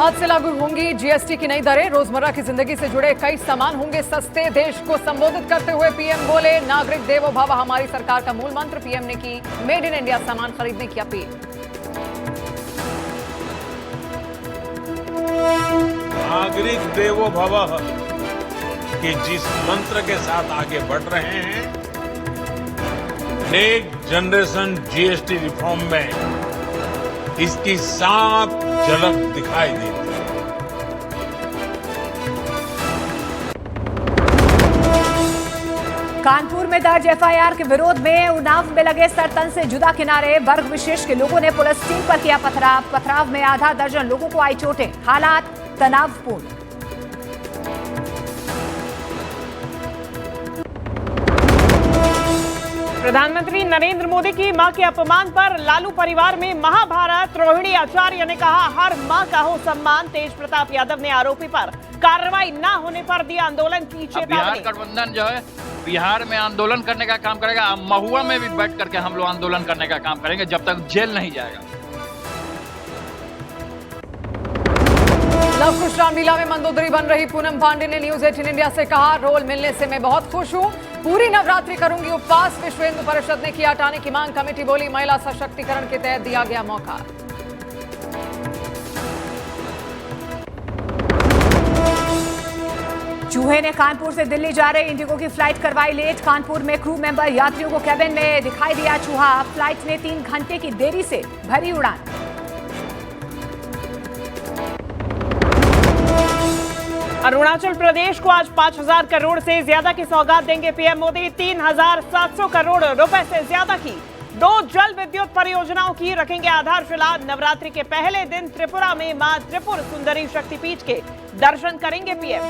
आज से लागू होंगी जीएसटी की नई दरें। रोजमर्रा की जिंदगी से जुड़े कई सामान होंगे सस्ते। देश को संबोधित करते हुए पीएम बोले, नागरिक देवो भव हमारी सरकार का मूल मंत्र। पीएम ने की मेड इन इंडिया सामान खरीदने की अपील। नागरिक देवो भव के जिस मंत्र के साथ आगे बढ़ रहे हैं, नेक्स्ट जनरेशन जीएसटी रिफॉर्म में इसकी साफ झलक दिखाई देती है। कानपुर में दर्ज एफआईआर के विरोध में उन्नाव में लगे सरतन से जुदा किनारे वर्ग विशेष के लोगों ने पुलिस टीम पर किया पथराव। पथराव में आधा दर्जन लोगों को आई चोटें। हालात तनावपूर्ण। प्रधानमंत्री नरेंद्र मोदी की मां के अपमान पर लालू परिवार में महाभारत। रोहिणी आचार्य ने कहा, हर मां का हो सम्मान। तेज प्रताप यादव ने आरोपी पर कार्रवाई न होने पर दिया आंदोलन की चेतावनी। बिहार गठबंधन जो है बिहार में आंदोलन करने का काम करेगा। महुआ में भी बैठ करके हम लोग आंदोलन करने का काम करेंगे जब तक जेल नहीं जाएगा। लव कुश रामलीला में मंदोदरी बन रही पूनम पांडे ने न्यूज 18 इंडिया से कहा, रोल मिलने से मैं बहुत खुश हूं। पूरी नवरात्रि करूंगी उपवास। विश्व हिंदू परिषद ने किया हटाने की मांग। कमेटी बोली, महिला सशक्तिकरण के तहत दिया गया मौका। चूहे ने कानपुर से दिल्ली जा रहे इंडिगो की फ्लाइट करवाई लेट। कानपुर में क्रू मेंबर यात्रियों को कैबिन में दिखाई दिया चूहा। फ्लाइट ने 3 घंटे की देरी से भरी उड़ान। अरुणाचल प्रदेश को आज 5,000 करोड़ से ज्यादा की सौगात देंगे पीएम मोदी। 3,700 करोड़ रुपए से ज्यादा की 2 जल विद्युत परियोजनाओं की रखेंगे आधारशिला। नवरात्रि के पहले दिन त्रिपुरा में मां त्रिपुर सुंदरी शक्तिपीठ के दर्शन करेंगे पीएम।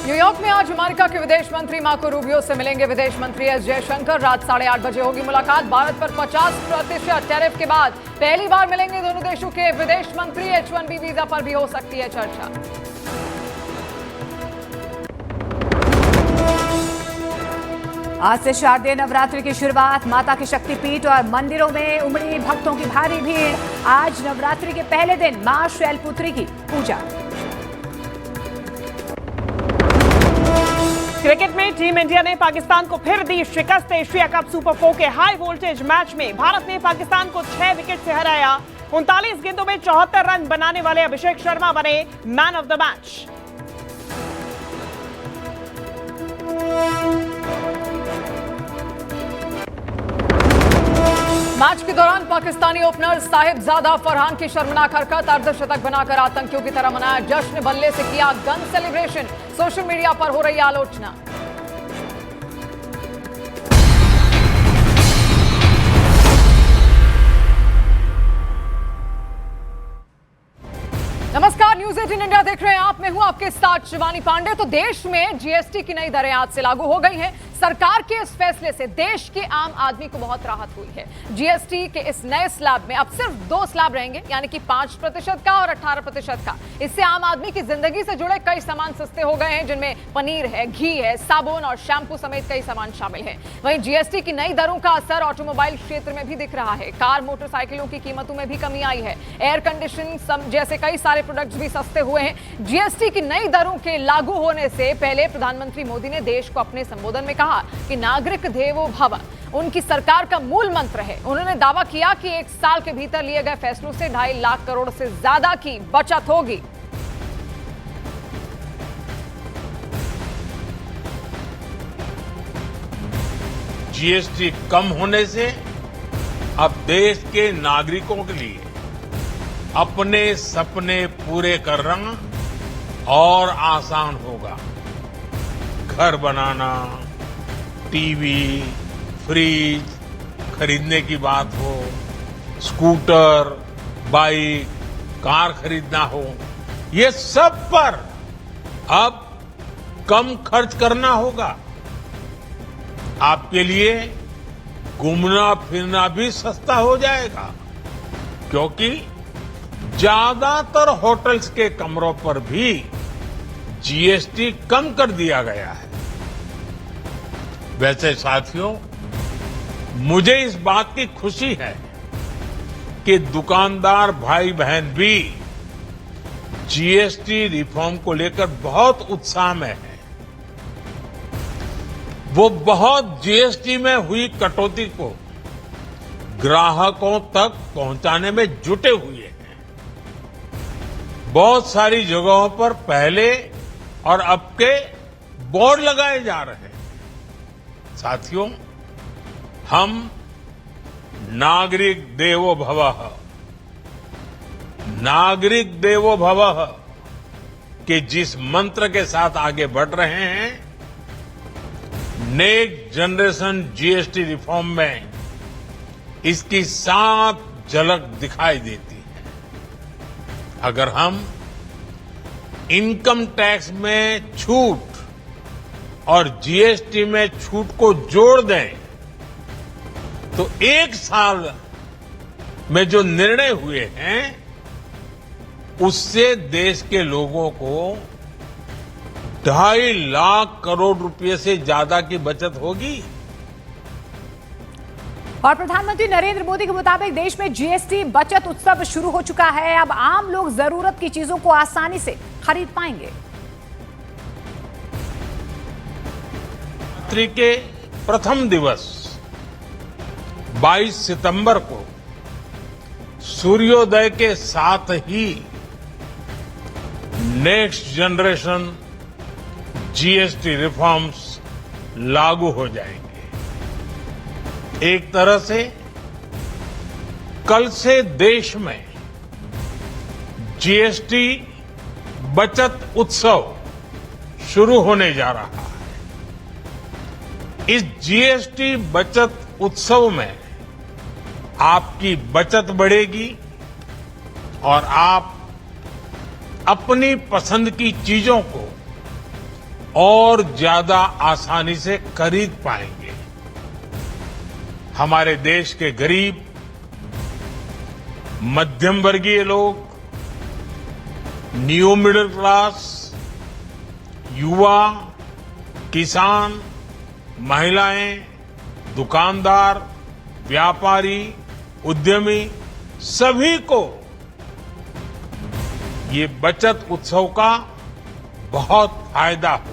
न्यूयॉर्क में आज अमेरिका के विदेश मंत्री मार्को रूबियो से मिलेंगे विदेश मंत्री एस जयशंकर। रात 8:30 बजे होगी मुलाकात। भारत पर 50% टैरिफ के बाद पहली बार मिलेंगे दोनों देशों के विदेश मंत्री। H-1B वीजा पर भी हो सकती है चर्चा। आज से शारदीय नवरात्रि की शुरुआत। माता के शक्तिपीठ और मंदिरों में उमड़ी भक्तों की भारी भीड़। आज नवरात्रि के पहले दिन मां शैलपुत्री की पूजा। क्रिकेट में टीम इंडिया ने पाकिस्तान को फिर दी शिकस्त। एशिया कप सुपर 4 के हाई वोल्टेज मैच में भारत ने पाकिस्तान को 6 विकेट से हराया। 39 गेंदों में 74 रन बनाने वाले अभिषेक शर्मा बने man of the match. Match के दौरान पाकिस्तानी ओपनर साहिबजादा फरहान की शर्मनाक हरकत। अर्धशतक बनाकर आतंकियों की तरह मनाया जश्न। बल्ले से किया गन सेलिब्रेशन। सोशल मीडिया पर हो रही आलोचना। नमस्कार, न्यूज 18 इंडिया देख रहे हैं आप। मैं हूं आपके साथ शिवानी पांडे। तो देश में जीएसटी की नई दरें आज से लागू हो गई हैं। सरकार के इस फैसले से देश के आम आदमी को बहुत राहत हुई है। जीएसटी के इस नए स्लैब में अब सिर्फ 2 स्लैब रहेंगे, यानी कि 5% का और 18% का। इससे आम आदमी की जिंदगी से जुड़े कई सामान सस्ते हो गए हैं, जिनमें पनीर है, घी है, साबुन और शैम्पू समेत कई सामान शामिल हैं। वहीं जीएसटी की नई दरों का असर ऑटोमोबाइल क्षेत्र में भी दिख रहा है। कार, मोटरसाइकिलों की कीमतों में भी कमी आई है। एयर कंडीशनिंग जैसे कई सारे प्रोडक्ट्स भी सस्ते हुए हैं। जीएसटी की नई दरों के लागू होने से पहले प्रधानमंत्री मोदी ने देश को अपने संबोधन में कहा कि नागरिक देवो भव उनकी सरकार का मूल मंत्र है। उन्होंने दावा किया कि 1 साल के भीतर लिए गए फैसलों से 2.5 लाख करोड़ से ज्यादा की बचत होगी। जीएसटी कम होने से अब देश के नागरिकों के लिए अपने सपने पूरे करना और आसान होगा। घर बनाना, टीवी, फ्रिज खरीदने की बात हो, स्कूटर, बाइक, कार खरीदना हो, ये सब पर अब कम खर्च करना होगा। आपके लिए घूमना फिरना भी सस्ता हो जाएगा, क्योंकि ज्यादातर होटल्स के कमरों पर भी जीएसटी कम कर दिया गया है। वैसे साथियों, मुझे इस बात की खुशी है कि दुकानदार भाई बहन भी जीएसटी रिफॉर्म को लेकर बहुत उत्साह में है। वो बहुत जीएसटी में हुई कटौती को ग्राहकों तक पहुंचाने में जुटे हुए हैं। बहुत सारी जगहों पर पहले और अब के बोर्ड लगाए जा रहे हैं। साथियों, हम नागरिक देवो भवः, नागरिक देवो भवः के जिस मंत्र के साथ आगे बढ़ रहे हैं, नेक्स्ट जनरेशन जीएसटी रिफॉर्म में इसकी साफ झलक दिखाई देती है। अगर हम इनकम टैक्स में छूट और जीएसटी में छूट को जोड़ दें तो एक साल में जो निर्णय हुए हैं उससे देश के लोगों को 2.5 लाख करोड़ रुपए से ज्यादा की बचत होगी। और प्रधानमंत्री नरेंद्र मोदी के मुताबिक देश में जीएसटी बचत उत्सव शुरू हो चुका है। अब आम लोग जरूरत की चीजों को आसानी से खरीद पाएंगे। नवरात्रि के प्रथम दिवस 22 सितंबर को सूर्योदय के साथ ही नेक्स्ट जनरेशन जीएसटी रिफॉर्म्स लागू हो जाएंगे। एक तरह से कल से देश में जीएसटी बचत उत्सव शुरू होने जा रहा है। इस जीएसटी बचत उत्सव में आपकी बचत बढ़ेगी और आप अपनी पसंद की चीजों को और ज्यादा आसानी से खरीद पाएंगे। हमारे देश के गरीब, मध्यम वर्गीय लोग, न्यू मिडिल क्लास, युवा, किसान, महिलाएं, दुकानदार, व्यापारी, उद्यमी, सभी को ये बचत उत्सव का बहुत फायदा होगा।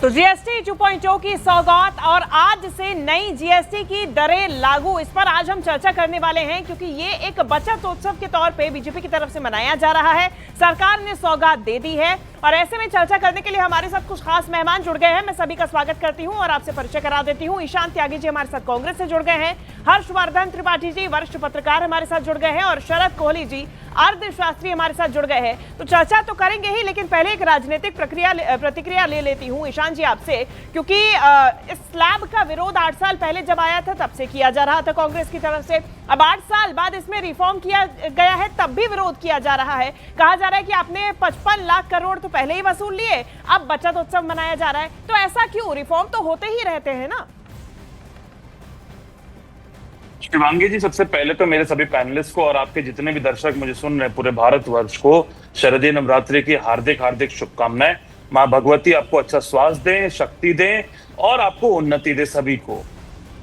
तो जीएसटी 2.0 की सौगात और आज से नई जीएसटी की दरें लागू, इस पर आज हम चर्चा करने वाले हैं क्योंकि ये एक बचत उत्सव के तौर पे बीजेपी की तरफ से मनाया जा रहा है। सरकार ने सौगात दे दी है और ऐसे में चर्चा करने के लिए हमारे साथ कुछ खास मेहमान जुड़ गए हैं। मैं सभी का स्वागत करती हूं और आपसे परिचय करा देती हूं। ईशान त्यागी जी हमारे साथ कांग्रेस से जुड़ गए हैं, हर्षवर्धन त्रिपाठी जी वरिष्ठ पत्रकार हमारे साथ जुड़ गए हैं और शरद कोहली जी अर्थशास्त्री हमारे साथ जुड़ गए हैं। तो चर्चा तो करेंगे ही, लेकिन पहले एक राजनीतिक प्रतिक्रिया ले लेती हूं ईशान जी आपसे, क्योंकि इस स्लैब का विरोध 8 साल पहले जब आया था तब से किया जा रहा था कांग्रेस की तरफ से। अब 8 साल बाद इसमें रिफॉर्म किया गया है, तब भी विरोध किया जा रहा है। कहा जा रहा है कि आपने 55 लाख करोड़ तो पहले ही वसूल लिए, अब बचत उत्सव मनाया जा रहा है। तो ऐसा क्यों? रिफॉर्म तो होते ही रहते हैं ना। शिवांगी जी, सबसे पहले तो मेरे सभी पैनलिस्ट को और आपके जितने भी दर्शक मुझे सुन रहे हैं पूरे भारतवर्ष को शारदीय नवरात्रि की हार्दिक हार्दिक शुभकामनाएं। मां भगवती आपको अच्छा स्वास्थ्य दें, शक्ति दें और आपको उन्नति दे सभी को।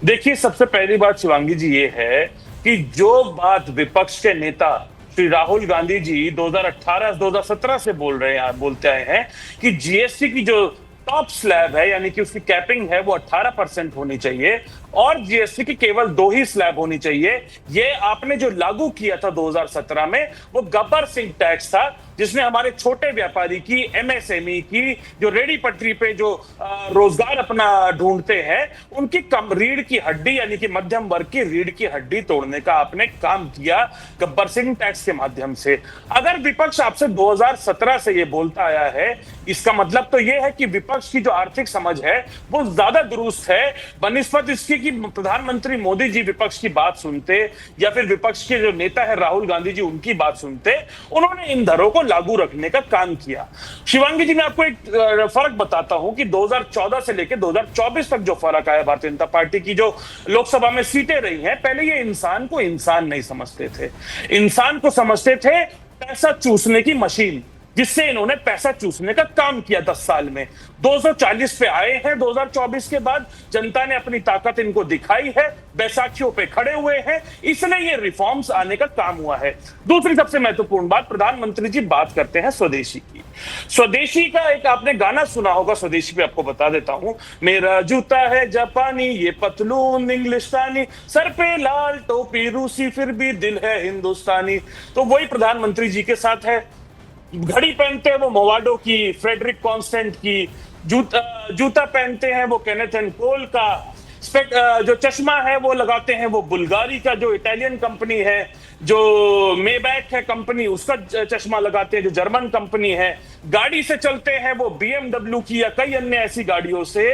देखिए, सबसे पहली बात शिवांगी जी ये है कि जो बात विपक्ष के नेता श्री राहुल गांधी जी 2018-2017 से बोलते आए हैं कि जीएसटी की जो टॉप स्लैब है यानी कि उसकी कैपिंग है वो 18% होनी चाहिए और जीएसटी की केवल 2 ही स्लैब होनी चाहिए। ये आपने जो लागू किया था 2017 में वो गब्बर सिंह टैक्स था, जिसने हमारे छोटे व्यापारी की, एमएसएमई की, जो रेडी पटरी पे जो रोजगार अपना ढूंढते हैं, उनकी कम रीढ़ की हड्डी यानी कि मध्यम वर्ग की रीढ़ की हड्डी तोड़ने का आपने काम किया गब्बर सिंह टैक्स के माध्यम से। अगर विपक्ष आपसे 2017 से ये बोलता आया है, इसका मतलब तो ये है कि विपक्ष की जो आर्थिक समझ है वो ज्यादा दुरुस्त है बनिस्बत इसकी कि प्रधानमंत्री मोदी जी विपक्ष की बात सुनते या फिर विपक्ष के जो नेता है राहुल गांधी जी उनकी बात सुनते। उन्होंने इन दरों को लागू रखने का काम किया। शिवांगी जी, मैं आपको एक फर्क बताता हूं कि 2014 से लेकर 2024 तक जो फर्क आया भारतीय जनता पार्टी की जो लोकसभा में सीटें रही हैं, पहले ये इंसान को इंसान नहीं समझते थे, इंसान को समझते थे पैसा चूसने की मशीन। जिससे इन्होंने पैसा चूसने का काम किया 10 साल में। 240 पे आए हैं 2024 के बाद, जनता ने अपनी ताकत इनको दिखाई है, बैसाखियों पे खड़े हुए हैं, इसलिए ये रिफॉर्म्स आने का काम हुआ है। दूसरी सबसे महत्वपूर्ण बात, प्रधानमंत्री जी बात करते हैं स्वदेशी की। स्वदेशी का एक आपने गाना सुना होगा, स्वदेशी पे आपको बता देता हूं। मेरा जूता है जापानी, ये पतलून इंग्लिस्तानी, सर पे लाल टोपी रूसी, फिर भी दिल है हिंदुस्तानी। तो वही प्रधानमंत्री जी के साथ है। घड़ी पहनते हैं वो मोवाडो की, फ्रेडरिक कॉन्स्टेंट की, जूता पहनते हैं वो केनेथ एंड कोल का, जो चश्मा है वो लगाते हैं वो बुल्गारी का जो इटालियन कंपनी है, जो मेबैक है कंपनी उसका चश्मा लगाते हैं जो जर्मन कंपनी है, गाड़ी से चलते हैं वो BMW की या कई अन्य ऐसी गाड़ियों से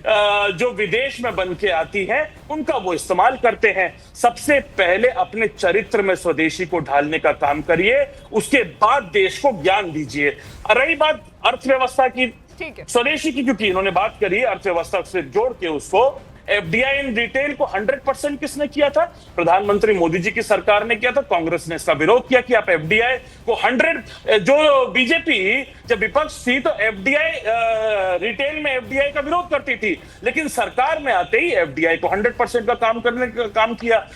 जो विदेश में बन के आती है उनका वो इस्तेमाल करते हैं। सबसे पहले अपने चरित्र में स्वदेशी को ढालने का काम करिए, उसके बाद देश को ज्ञान दीजिए। रही बात अर्थव्यवस्था की, ठीक है, स्वदेशी की, क्योंकि इन्होंने बात करी अर्थव्यवस्था से जोड़ के उसको, FDI इन रिटेल को 100% किसने किया था? प्रधानमंत्री मोदी जी की सरकार ने किया था। कांग्रेस ने इसका विरोध किया कि आप FDI को 100, जो बीजेपी जब विपक्ष थी तो FDI रिटेल में FDI का विरोध करती थी, लेकिन सरकार में आते ही FDI को 100% का काम करने का काम किया।